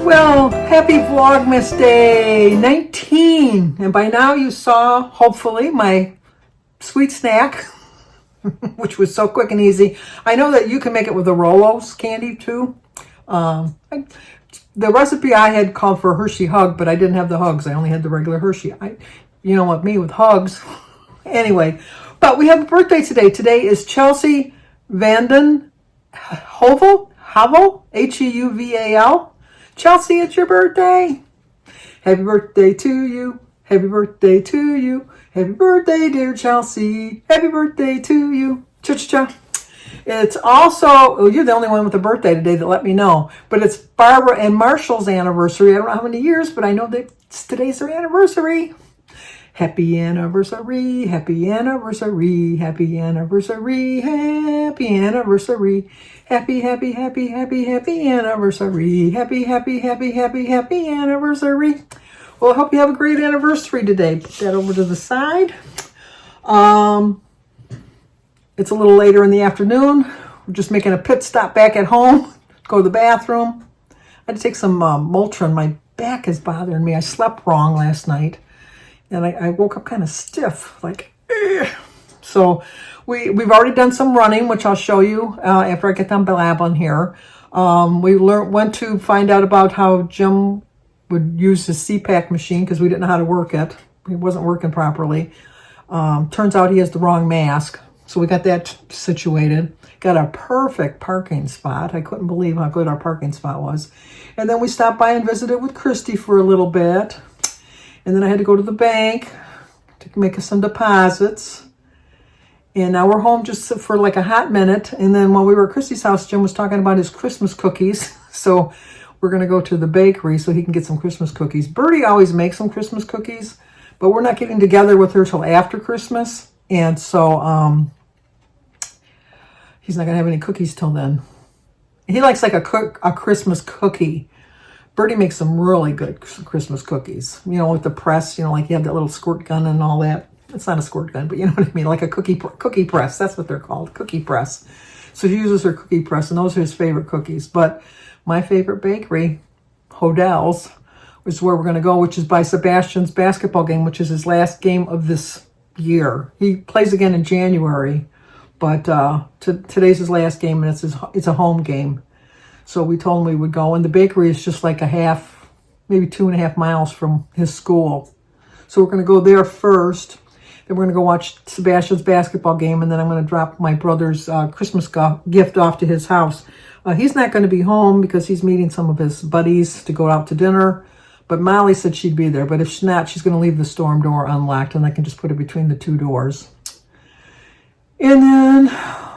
Well, happy Vlogmas Day 19. And by now you saw, hopefully, my sweet snack, which was so quick and easy. I know that you can make it with the Rolos candy too. The recipe I had called for a Hershey Hug, but I didn't have the Hugs. I only had the regular Hershey. You know what, me with Hugs. Anyway, but we have a birthday today. Today is Chelsea Vanden Heuvel, Heuvel. Chelsea, it's your birthday. Happy birthday to you. Happy birthday to you. Happy birthday, dear Chelsea. Happy birthday to you. Cha-cha-cha. It's also, you're the only one with a birthday today that let me know, but it's Barbara and Marshall's anniversary. I don't know how many years, but I know that today's their anniversary. Happy anniversary, happy anniversary, happy anniversary, happy anniversary, happy, happy, happy, happy, happy anniversary, happy, happy, happy, happy, happy anniversary. Well, I hope you have a great anniversary today. Put that over to the side. It's a little later in the afternoon. We're just making a pit stop back at home, go to the bathroom. I had to take some Motrin. My back is bothering me. I slept wrong last night. And I woke up kind of stiff, like, ugh. So we've already done some running, which I'll show you after I get done blabbing here. We went to find out about how Jim would use his CPAP machine because we didn't know how to work it. It wasn't working properly. Turns out he has the wrong mask. So we got that situated. Got a perfect parking spot. I couldn't believe how good our parking spot was. And then we stopped by and visited with Christy for a little bit. And then I had to go to the bank to make some deposits. And now we're home just for like a hot minute. And then while we were at Christy's house, Jim was talking about his Christmas cookies. So we're going to go to the bakery so he can get some Christmas cookies. Birdie always makes some Christmas cookies, but we're not getting together with her till after Christmas. And so he's not going to have any cookies till then. He likes like a Christmas cookie. Birdie makes some really good Christmas cookies, you know, with the press, you know, like you have that little squirt gun and all that. It's not a squirt gun, but you know what I mean, like a cookie press. That's what they're called, cookie press. So he uses her cookie press, and those are his favorite cookies. But my favorite bakery, Hodel's, which is where we're going to go, which is by Sebastian's basketball game, which is his last game of this year. He plays again in January, but today's his last game, and it's a home game. So we told him we would go, and the bakery is just like maybe 2.5 miles from his school. So we're going to go there first. Then we're going to go watch Sebastian's basketball game, and then I'm going to drop my brother's Christmas gift off to his house. He's not going to be home because he's meeting some of his buddies to go out to dinner. But Molly said she'd be there. But if she's not, she's going to leave the storm door unlocked, and I can just put it between the two doors. And then,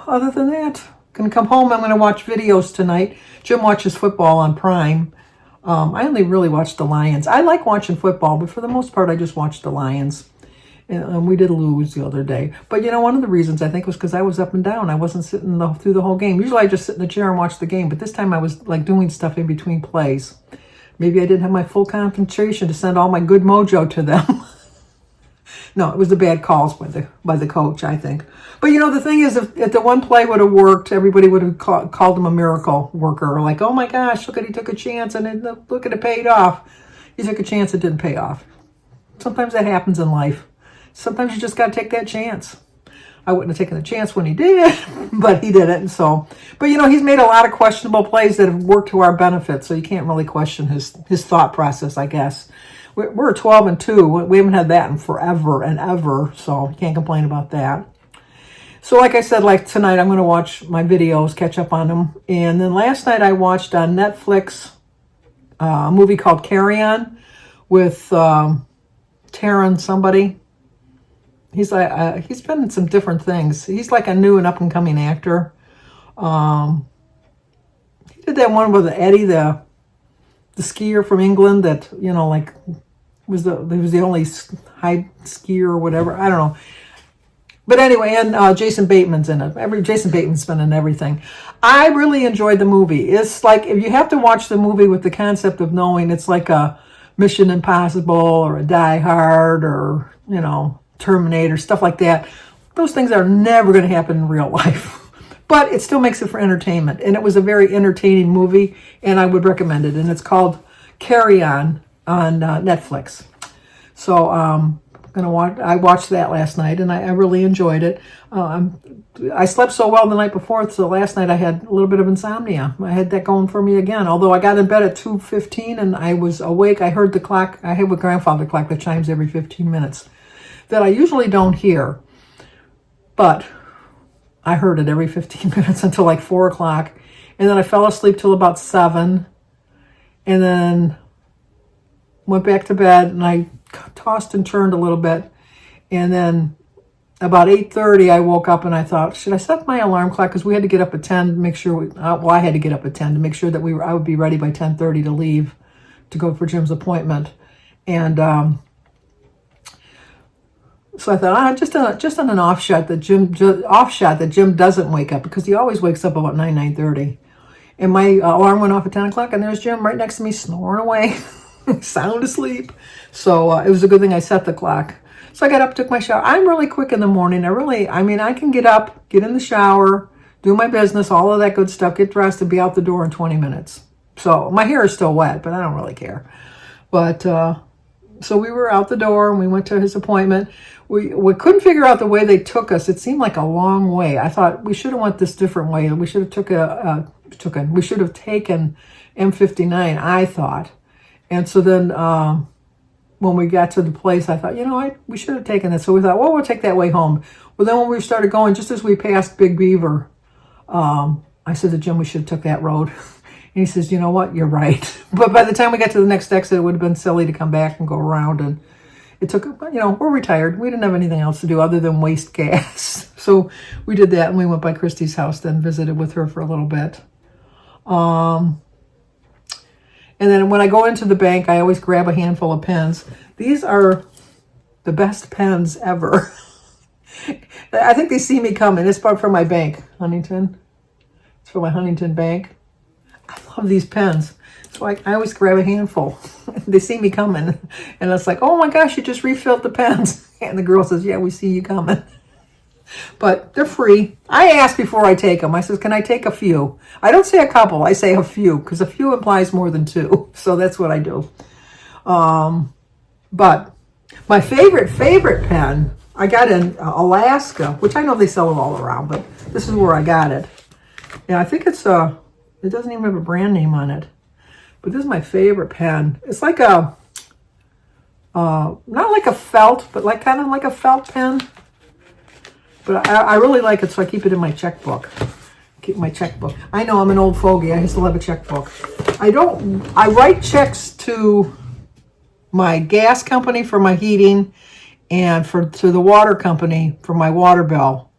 other than that, going to come home. I'm going to watch videos tonight. Jim watches football on Prime. I only really watch the Lions. I like watching football, but for the most part, I just watch the Lions. And we did lose the other day. But, you know, one of the reasons I think was because I was up and down. I wasn't sitting through the whole game. Usually I just sit in the chair and watch the game. But this time I was, like, doing stuff in between plays. Maybe I didn't have my full concentration to send all my good mojo to them. No, it was the bad calls by the coach, I think. But, you know, the thing is, if the one play would have worked, everybody would have called him a miracle worker. Like, oh, my gosh, look at he took a chance, and look at it paid off. He took a chance, it didn't pay off. Sometimes that happens in life. Sometimes you just got to take that chance. I wouldn't have taken the chance when he did, but he didn't. So, but, you know, he's made a lot of questionable plays that have worked to our benefit, so you can't really question his thought process, I guess. We're 12-2. We haven't had that in forever and ever, so you can't complain about that. So like I said, like tonight, I'm going to watch my videos, catch up on them. And then last night I watched on Netflix a movie called Carry On with Taron somebody. He's like he's been in some different things. He's like a new and up-and-coming actor. He did that one with Eddie, the skier from England that, you know, like he was the only high skier or whatever. I don't know. But anyway, and Jason Bateman's in it. Jason Bateman's been in everything. I really enjoyed the movie. It's like, if you have to watch the movie with the concept of knowing it's like a Mission Impossible or a Die Hard or, you know, Terminator, stuff like that. Those things are never going to happen in real life. But it still makes it for entertainment. And it was a very entertaining movie, and I would recommend it. And it's called Carry on Netflix. So I watched that last night, and I really enjoyed it. I slept so well the night before, so last night I had a little bit of insomnia. I had that going for me again. Although I got in bed at 2:15 and I was awake, I heard the clock. I have a grandfather clock that chimes every 15 minutes that I usually don't hear, but I heard it every 15 minutes until like 4 o'clock, and then I fell asleep till about 7, and then went back to bed, and I tossed and turned a little bit, and then about 8:30 I woke up and I thought, should I set my alarm clock, because we had to get up at 10 to make sure I had to get up at 10 to make sure that I would be ready by 10:30 to leave to go for Jim's appointment. And so I thought, just on an offshot that Jim doesn't wake up, because he always wakes up about 9:30. And my alarm went off at 10 o'clock, and there's Jim right next to me snoring away, sound asleep. So it was a good thing I set the clock. So I got up, took my shower. I'm really quick in the morning. I can get up, get in the shower, do my business, all of that good stuff, get dressed, and be out the door in 20 minutes. So my hair is still wet, but I don't really care. But so we were out the door, and we went to his appointment. We couldn't figure out the way they took us. It seemed like a long way. I thought we should have went this different way. We should have we should have taken M59, I thought. And so then when we got to the place, I thought, we should have taken this. So we thought, well, we'll take that way home. Well, then when we started going, just as we passed Big Beaver, I said to Jim, we should have took that road. And he says, you know what, you're right. But by the time we got to the next exit, it would have been silly to come back and go around. And it took, we're retired. We didn't have anything else to do other than waste gas. So we did that, and we went by Christy's house, then visited with her for a little bit. And then when I go into the bank, I always grab a handful of pens. These are the best pens ever. I think they see me coming. It's from my bank, Huntington. It's for my Huntington bank. I love these pens. So I always grab a handful. They see me coming. And it's like, oh my gosh, you just refilled the pens. And the girl says, yeah, we see you coming. But they're free. I ask before I take them. I says, can I take a few? I don't say a couple. I say a few, because a few implies more than two. So that's what I do. But my favorite pen, I got in Alaska, which I know they sell it all around, but this is where I got it. And I think it doesn't even have a brand name on it. But this is my favorite pen. It's like not like a felt, but kind of like a felt pen. But I really like it, so I keep it in my checkbook. Keep my checkbook. I know I'm an old fogey. I still have a checkbook. I write checks to my gas company for my heating and to the water company for my water bill.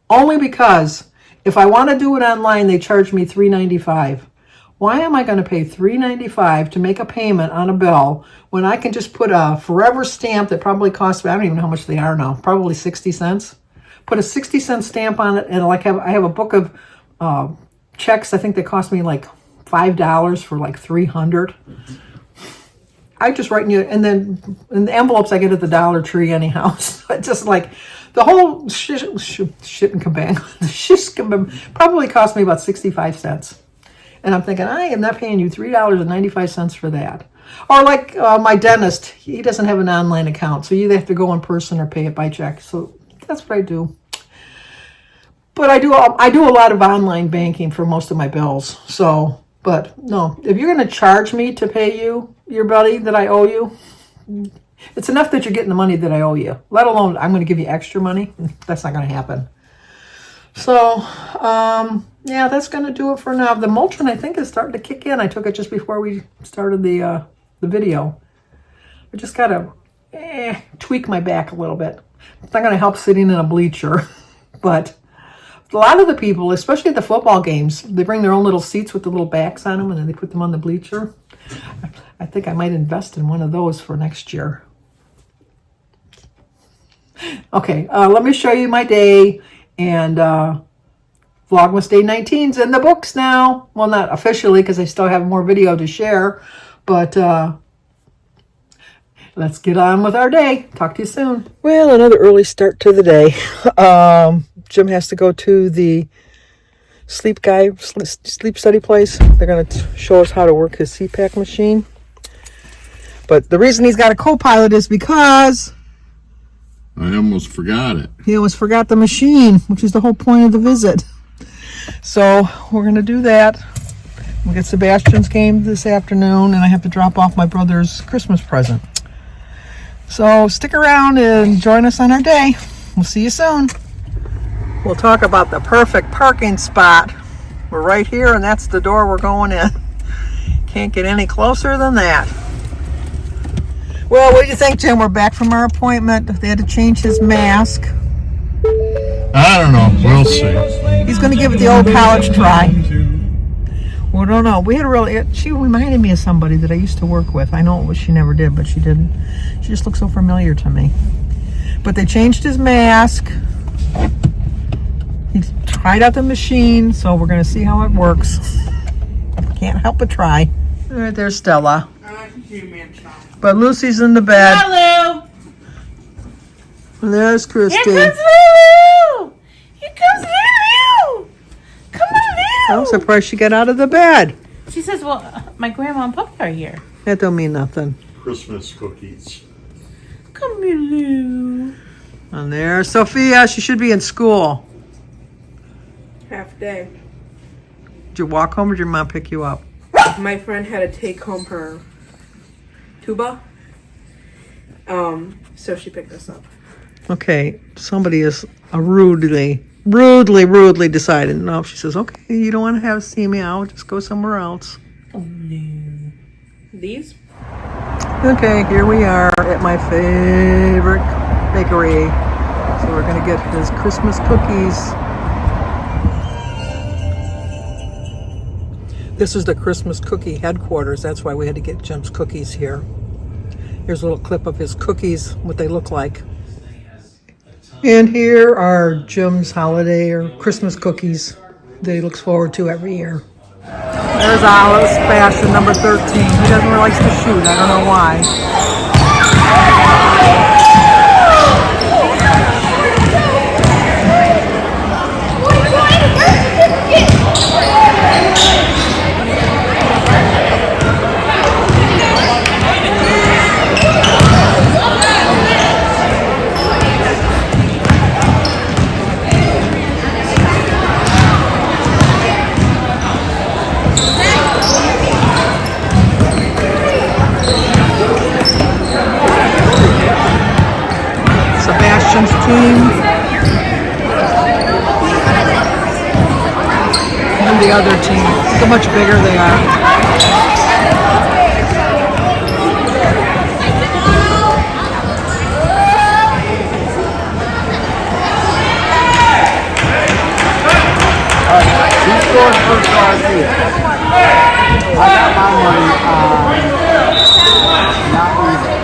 Only because if I want to do it online, they charge me $3.95. Why am I going to pay $3.95 to make a payment on a bill when I can just put a forever stamp that probably costs me, I don't even know how much they are now, probably 60 cents? Put a 60-cent stamp on it, and I have a book of checks. I think they cost me like $5 for like 300. I just write you, and then in the envelopes I get at the Dollar Tree anyhow. So it's just like the whole shit and kabang. The shish kabang probably cost me about 65 cents. And I'm thinking, I am not paying you $3.95 for that. Or like my dentist, he doesn't have an online account, so you either have to go in person or pay it by check. So that's what I do. But I do a lot of online banking for most of my bills. So, but no, if you're going to charge me to pay you your money that I owe you, it's enough that you're getting the money that I owe you. Let alone I'm going to give you extra money. That's not going to happen. So, yeah, that's going to do it for now. The Motrin, I think, is starting to kick in. I took it just before we started the video. I just got to tweak my back a little bit. It's not going to help sitting in a bleacher, but a lot of the people, especially at the football games, they bring their own little seats with the little backs on them, and then they put them on the bleacher. I think I might invest in one of those for next year. Okay, let me show you my day, and Vlogmas Day 19's in the books now. Well, not officially, because I still have more video to share, but let's get on with our day. Talk to you soon. Well, another early start to the day. Jim has to go to the sleep study place. They're going to show us how to work his CPAP machine. But the reason he's got a co-pilot is because I almost forgot it. he almost forgot the machine, which is the whole point of the visit. So we're going to do that. We'll get Sebastian's game this afternoon, and I have to drop off my brother's Christmas present. So stick around and join us on our day. We'll see you soon. We'll talk about the perfect parking spot. We're right here, and that's the door we're going in. Can't get any closer than that. Well, what do you think, Jim? We're back from our appointment. They had to change his mask. I don't know. We'll see. He's going to give it the old college try. Well, I don't know. She reminded me of somebody that I used to work with. I know she never did, but she didn't. She just looked so familiar to me. But they changed his mask. He tried out the machine, so we're going to see how it works. Can't help but try. All right, there's Stella. But Lucy's in the bed. Hello. There's Christy. Here comes Lulu. Here comes Lulu. Come on, Lulu. I'm surprised she got out of the bed. She says, well, my grandma and Papa are here. That don't mean nothing. Christmas cookies. Come here, Lulu. And there's Sophia. She should be in school. Half day. Did you walk home or did your mom pick you up? My friend had to take home her tuba. So she picked us up. Okay, somebody is rudely decided. No, she says, okay, you don't want to see me out. Just go somewhere else. Oh, no. These? Okay, here we are at my favorite bakery. So we're going to get his Christmas cookies. This is the Christmas cookie headquarters. That's why we had to get Jim's cookies here. Here's a little clip of his cookies, what they look like. And here are Jim's holiday or Christmas cookies that he looks forward to every year. There's Olive's fashion number 13. He doesn't really like to shoot. I don't know why. Sebastian's team and the other team. Look how much bigger they are. Who's going first RC? I got my money not easy.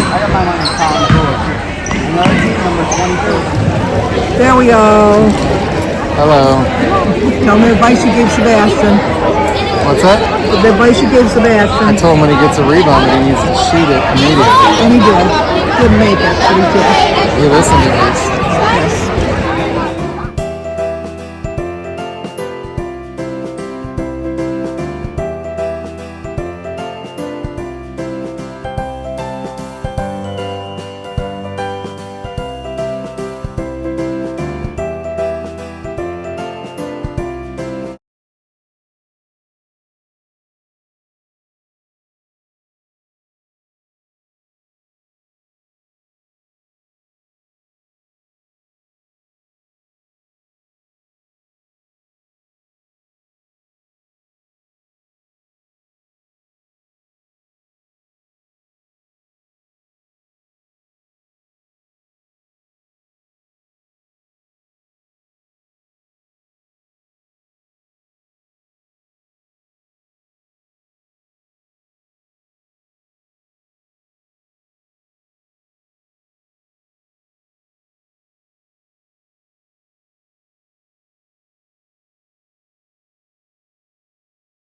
I got my money on Colin George. Another team, number 22. There we go. Hello. Tell me the advice you gave Sebastian. What's that? The advice you gave Sebastian. I told him when he gets a rebound that he needs to shoot it immediately. And he did. Didn't make it, but he did. He listened at least. Yes.